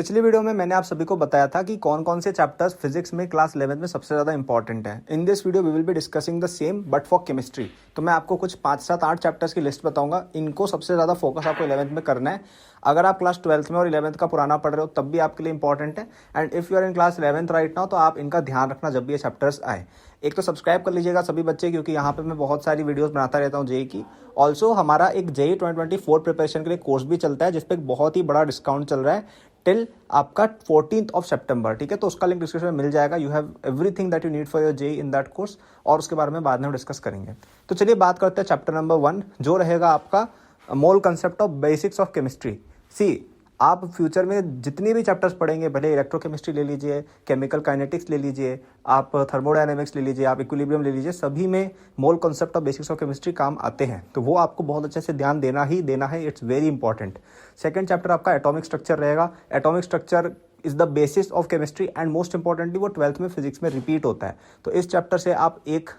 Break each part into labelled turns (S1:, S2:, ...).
S1: पिछली वीडियो में मैंने आप सभी को बताया था कि कौन कौन से चैप्टर्स फिजिक्स में क्लास 11 में सबसे ज़्यादा इंपॉर्टेंट हैं। In this video we will be discussing the same but for chemistry. तो मैं आपको कुछ 5, 7, 8 चैप्टर्स की लिस्ट बताऊंगा। इनको सबसे ज़्यादा फोकस आपको 11th में करना है। अगर आप क्लास 12th में और 11th का पुराना पढ़ रहे हो तब भी आपके लिए इंपॉर्टेंट है। And if you are in class 11th right now तो आप इनका ध्यान रखना जब भी ये चैप्टर्स आए। एक तो सब्सक्राइब कर लीजिएगा सभी बच्चे, क्योंकि यहाँ पे मैं बहुत सारी वीडियोस बनाता रहता हूँ जेई की। ऑल्सो हमारा एक जेई 2024 प्रिपरेशन के लिए कोर्स भी चलता है, जिसपे एक बहुत ही बड़ा डिस्काउंट चल रहा है टिल आपका 14th सितंबर। ठीक है, तो उसका लिंक डिस्क्रिप्शन में मिल जाएगा। You have everything that you need for your JEE in that course, और उसके बारे में बाद में डिस्कस करेंगे। तो चलिए बात करते हैं चैप्टर नंबर 1, जो रहेगा आपका mole concept of basics of chemistry. See, आप फ्यूचर में जितनी भी चैप्टर्स पढ़ेंगे, भले इलेक्ट्रोकेमिस्ट्री ले लीजिए, केमिकल काइनेटिक्स ले लीजिए, आप थर्मोडायनेमिक्स ले लीजिए, आप इक्विलिब्रियम ले लीजिए, सभी में mole concept of basics of chemistry काम आते हैं। तो वो आपको बहुत अच्छे से ध्यान देना ही देना है। It's very important. Second chapter आपका एटॉमिक स्ट्रक्चर रहेगा। Atomic structure is the basis of chemistry and most importantly वो 12th में फिजिक्स में रिपीट होता है। तो इस चैप्टर से आप एक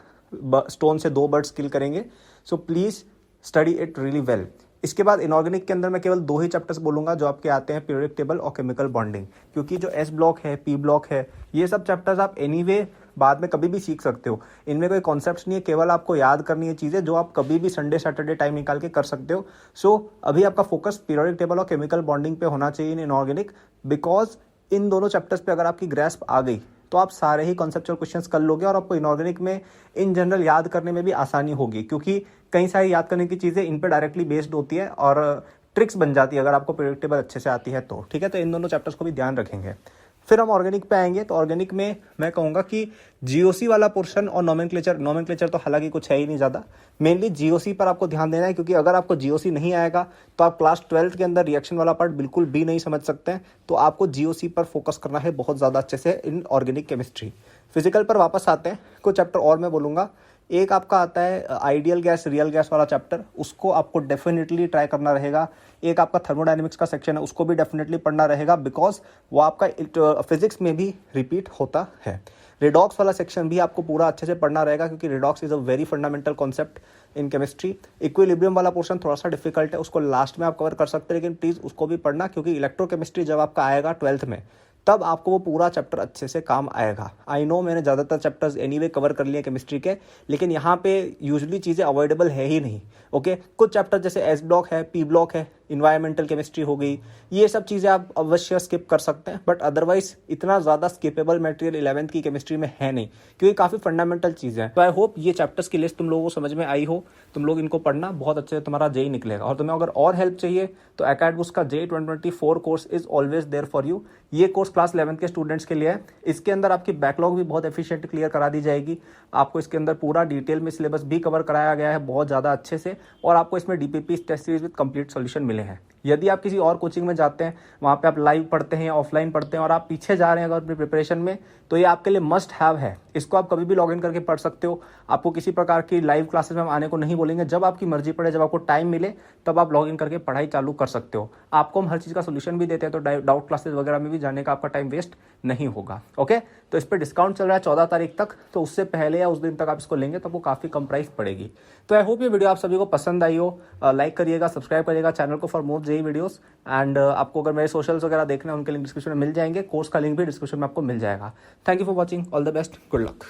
S1: स्टोन से 2 बर्ड्स किल करेंगे। So please study it really well. इसके बाद इनऑर्गेनिक के अंदर मैं केवल 2 ही चैप्टर्स बोलूंगा जो आपके आते हैं, पीरियोडिक टेबल और केमिकल बॉन्डिंग। क्योंकि जो एस ब्लॉक है, पी ब्लॉक है, ये सब चैप्टर्स आप एनीवे बाद में कभी भी सीख सकते हो। इनमें कोई कॉन्सेप्ट्स नहीं है, केवल आपको याद करनी है चीज़ें जो आप कभी भी संडे सैटरडे टाइम निकाल के कर सकते हो। सो अभी आपका फोकस पीरियोडिक टेबल और केमिकल बॉन्डिंग पे होना चाहिए इन इनऑर्गेनिक, बिकॉज इन दोनों चैप्टर्स पे अगर आपकी ग्रैस्प आ गई तो आप सारे ही कॉन्सेप्चुअल क्वेश्चंस कर लोगे और आपको इनऑर्गेनिक में इन जनरल याद करने में भी आसानी होगी, क्योंकि कई सारी याद करने की चीज़ें इन पे डायरेक्टली बेस्ड होती है और ट्रिक्स बन जाती है अगर आपको प्रेडिक्टेबल अच्छे से आती है तो। ठीक है, तो इन दोनों चैप्टर्स को भी ध्यान रखेंगे। फिर हम ऑर्गेनिक पे आएंगे। तो ऑर्गेनिक में मैं कहूँगा कि जीओसी वाला पोर्शन और नोमेनक्लेचर तो हालांकि कुछ है ही नहीं ज़्यादा। मेनली जीओसी पर आपको ध्यान देना है, क्योंकि अगर आपको जीओसी नहीं आएगा तो आप क्लास 12th के अंदर रिएक्शन वाला पार्ट बिल्कुल भी नहीं समझ सकते हैं। तो आपको जीओसी पर फोकस करना है बहुत ज़्यादा अच्छे से इन ऑर्गेनिक केमिस्ट्री। फिजिकल पर वापस आते हैं, कुछ चैप्टर और मैं बोलूँगा। एक आपका आता है आइडियल गैस रियल गैस वाला चैप्टर, उसको आपको डेफिनेटली ट्राई करना रहेगा। एक आपका थर्मोडायनेमिक्स का सेक्शन है, उसको भी डेफिनेटली पढ़ना रहेगा, बिकॉज वो आपका फिजिक्स में भी रिपीट होता है। रिडॉक्स वाला सेक्शन भी आपको पूरा अच्छे से पढ़ना रहेगा, क्योंकि redox is a very fundamental concept in chemistry. Equilibrium वाला पोर्शन थोड़ा सा डिफिकल्ट है, उसको लास्ट में आप कवर कर सकते हैं, लेकिन प्लीज़ उसको भी पढ़ना, क्योंकि इलेक्ट्रोकेमिस्ट्री जब आपका आएगा 12th में तब आपको वो पूरा चैप्टर अच्छे से काम आएगा। आई नो मैंने ज़्यादातर चैप्टर्स एनीवे कवर कर लिए केमिस्ट्री के, लेकिन यहाँ पे यूजुअली चीज़ें अवॉइडेबल है ही नहीं। ओके, कुछ चैप्टर जैसे एस ब्लॉक है, पी ब्लॉक है, इन्वायरमेंटल केमिस्ट्री हो गई, ये सब चीज़ें आप अवश्य स्किप कर सकते हैं। बट अदरवाइज इतना ज़्यादा स्किपेबल मटेरियल 11th की केमिस्ट्री में है नहीं, क्योंकि काफ़ी फंडामेंटल चीज़ें हैं। तो आई होप ये चैप्टर्स की लिस्ट तुम लोगों को समझ में आई हो। तुम लोग इनको पढ़ना, बहुत अच्छे से तुम्हारा जेई निकलेगा। और तुम्हें अगर और हेल्प चाहिए तो एकेडबुक्स का JEE 2024 course is always there for you. ये कोर्स क्लास 11th के स्टूडेंट्स के लिए है। इसके अंदर आपकी बैकलॉग भी बहुत एफिशिएंट क्लियर करा दी जाएगी। आपको इसके अंदर पूरा डिटेल में सिलेबस भी कवर कराया गया है बहुत ज़्यादा अच्छे से, और आपको इसमें DPP test series with complete solution मिले हैं। यदि आप किसी और कोचिंग में जाते हैं, वहाँ पे आप लाइव पढ़ते हैं या ऑफलाइन पढ़ते हैं और आप पीछे जा रहे हैं अगर अपनी प्रिपरेशन में, तो ये आपके लिए मस्ट हैव है। इसको आप कभी भी लॉग इन करके पढ़ सकते हो। आपको किसी प्रकार की लाइव क्लासेस में हम आने को नहीं बोलेंगे। जब आपकी मर्जी पड़े, जब आपको टाइम मिले, तब आप लॉग इन करके पढ़ाई चालू कर सकते हो। आपको हम हर चीज़ का सोल्यूशन भी देते हैं, तो डाउट क्लासेस वगैरह में भी जाने का आपका टाइम वेस्ट नहीं होगा। ओके, तो इस पर डिस्काउंट चल रहा है 14 तारीख तक, तो उससे पहले या उस दिन तक आप इसको लेंगे तो आपको काफ़ी कम प्राइस पड़ेगी। तो आई होप ये वीडियो आप सभी को पसंद आई हो। लाइक करिएगा, सब्सक्राइब करिएगा चैनल को for more JEE videos. And आपको अगर मेरे सोशल्स वगैरह देखने हैं, उनके लिंक डिस्क्रिप्शन में मिल जाएंगे। कोर्स का लिंक भी डिस्क्रिप्शन में आपको मिल जाएगा। Thank you for watching, all the best, good luck.